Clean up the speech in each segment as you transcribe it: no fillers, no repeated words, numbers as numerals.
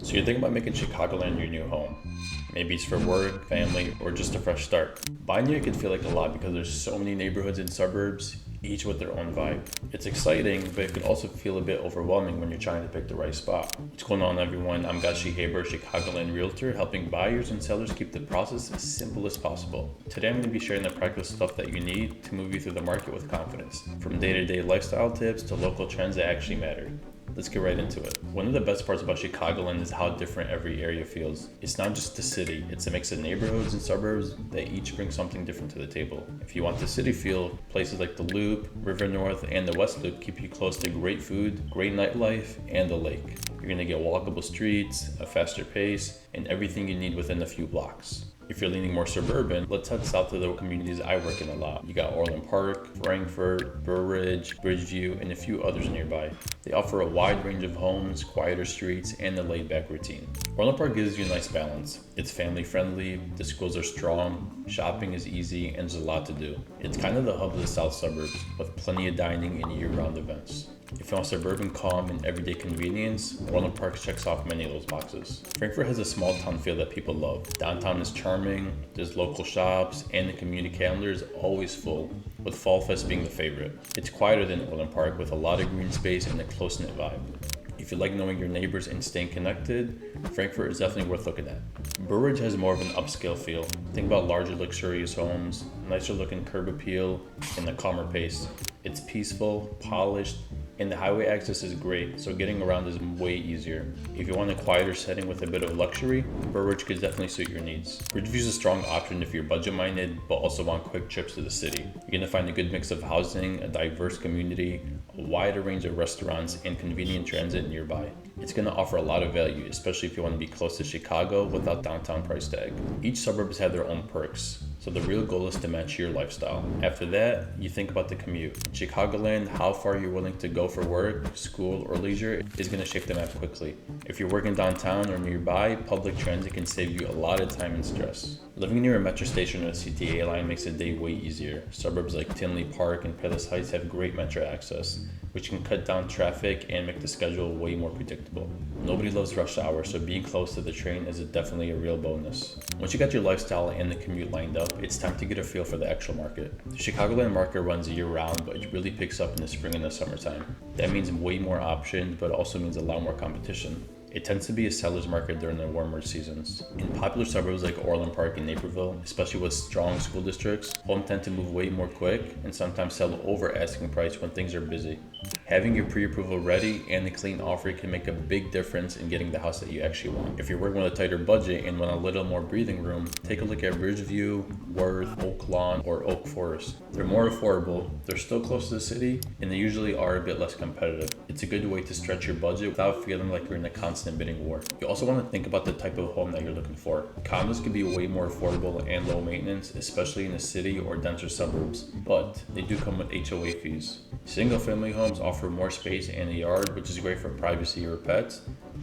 So you're thinking about making Chicagoland your new home. Maybe it's for work, family, or just a fresh start. Buying here can feel like a lot because there's so many neighborhoods and suburbs, each with their own vibe. It's exciting, but it can also feel a bit overwhelming when you're trying to pick the right spot. What's going on, everyone? I'm Ghazi Shehayber, Chicagoland Realtor, helping buyers and sellers keep the process as simple as possible. Today I'm going to be sharing the practical stuff that you need to move you through the market with confidence, from day-to-day lifestyle tips to local trends that actually matter. Let's get right into it. One of the best parts about Chicagoland is how different every area feels. It's not just the city, it's a mix of neighborhoods and suburbs that each bring something different to the table. If you want the city feel, places like the Loop, River North, and the West Loop keep you close to great food, great nightlife, and the lake. You're gonna get walkable streets, a faster pace, and everything you need within a few blocks. If you're leaning more suburban, let's head south to the communities I work in a lot. You got Orland Park, Frankfort, Burr Ridge, Bridgeview, and a few others nearby. They offer a wide range of homes, quieter streets, and a laid-back routine. Orland Park gives you a nice balance. It's family friendly, the schools are strong, shopping is easy, and there's a lot to do. It's kind of the hub of the south suburbs, with plenty of dining and year-round events. If you want suburban calm and everyday convenience, Orland Park checks off many of those boxes. Frankfort has a small town feel that people love. Downtown is charming, there's local shops, and the community calendar is always full, with Fall Fest being the favorite. It's quieter than Orland Park with a lot of green space and a close-knit vibe. If you like knowing your neighbors and staying connected, Frankfort is definitely worth looking at. Burr Ridge has more of an upscale feel. Think about larger luxurious homes, nicer looking curb appeal, and a calmer pace. It's peaceful, polished, and the highway access is great, so getting around is way easier. If you want a quieter setting with a bit of luxury, Burr Ridge could definitely suit your needs. Bridgeview is a strong option if you're budget-minded, but also want quick trips to the city. You're gonna find a good mix of housing, a diverse community, a wider range of restaurants, and convenient transit nearby. It's gonna offer a lot of value, especially if you wanna be close to Chicago without downtown price tag. Each suburbs have their own perks, so the real goal is to match your lifestyle. After that, you think about the commute. In Chicagoland, how far you're willing to go for work, school, or leisure is going to shape the map quickly. If you're working downtown or nearby, public transit can save you a lot of time and stress. Living near a Metra station or a CTA line makes the day way easier. Suburbs like Tinley Park and Palos Heights have great Metra access, which can cut down traffic and make the schedule way more predictable. Nobody loves rush hour, so being close to the train is definitely a real bonus. Once you got your lifestyle and the commute lined up, it's time to get a feel for the actual market. The Chicagoland market runs year-round, but it really picks up in the spring and the summertime. That means way more options, but also means a lot more competition. It tends to be a seller's market during the warmer seasons. In popular suburbs like Orland Park and Naperville, especially with strong school districts, homes tend to move way more quick and sometimes sell over asking price when things are busy. Having your pre-approval ready and a clean offer can make a big difference in getting the house that you actually want. If you're working with a tighter budget and want a little more breathing room, take a look at Bridgeview, Worth, Oak Lawn, or Oak Forest. They're more affordable, they're still close to the city, and they usually are a bit less competitive. It's a good way to stretch your budget without feeling like you're in a constant bidding war. You also want to think about the type of home that you're looking for. Condos can be way more affordable and low maintenance, especially in the city or denser suburbs, but they do come with HOA fees. Single-family homes offer more space and a yard, which is great for privacy or pets,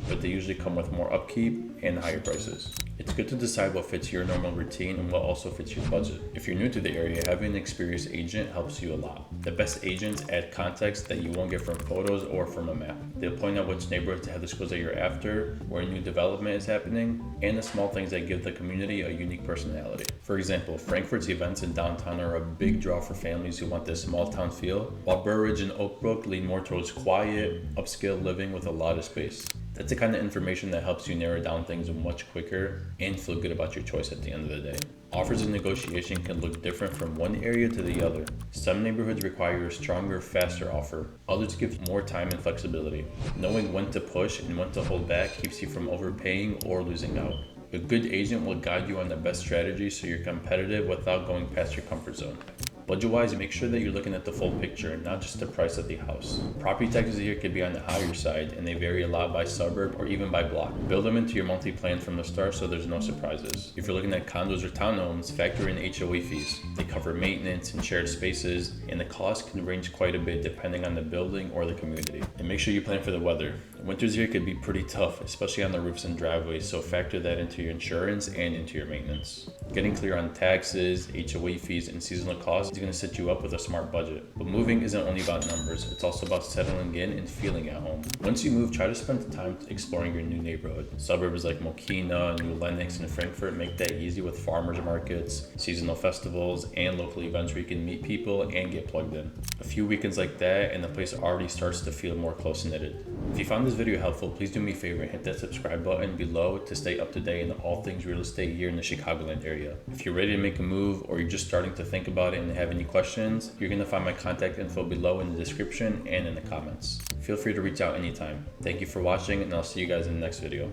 but they usually come with more upkeep and higher prices. It's good to decide what fits your normal routine and what also fits your budget. If you're new to the area, having an experienced agent helps you a lot. The best agents add context that you won't get from photos or from a map. They'll point out which neighborhoods have the schools that you're after, where new development is happening, and the small things that give the community a unique personality. For example, Frankfort's events in downtown are a big draw for families who want this small town feel, while Burr Ridge and Oak Brook lean more towards quiet, upscale living with a lot of space. That's the kind of information that helps you narrow down things much quicker and feel good about your choice at the end of the day. Offers and negotiation can look different from one area to the other. Some neighborhoods require a stronger, faster offer. Others give more time and flexibility. Knowing when to push and when to hold back keeps you from overpaying or losing out. A good agent will guide you on the best strategy so you're competitive without going past your comfort zone. Budget-wise, make sure that you're looking at the full picture and not just the price of the house. Property taxes here could be on the higher side, and they vary a lot by suburb or even by block. Build them into your monthly plan from the start so there's no surprises. If you're looking at condos or townhomes, factor in HOA fees. They cover maintenance and shared spaces, and the cost can range quite a bit depending on the building or the community. And make sure you plan for the weather. Winters here could be pretty tough, especially on the roofs and driveways, so factor that into your insurance and into your maintenance. Getting clear on taxes, HOA fees, and seasonal costs is going to set you up with a smart budget. But moving isn't only about numbers, it's also about settling in and feeling at home. Once you move, try to spend the time exploring your new neighborhood. Suburbs like Mokina, New Lenox, and Frankfort make that easy with farmers markets, seasonal festivals, and local events where you can meet people and get plugged in. A few weekends like that and the place already starts to feel more close-knitted. If you found this video helpful, please do me a favor and hit that subscribe button below to stay up to date in all things real estate here in the Chicagoland area. If you're ready to make a move or you're just starting to think about it and have any questions, you're going to find my contact info below in the description and in the comments. Feel free to reach out anytime. Thank you for watching, and I'll see you guys in the next video.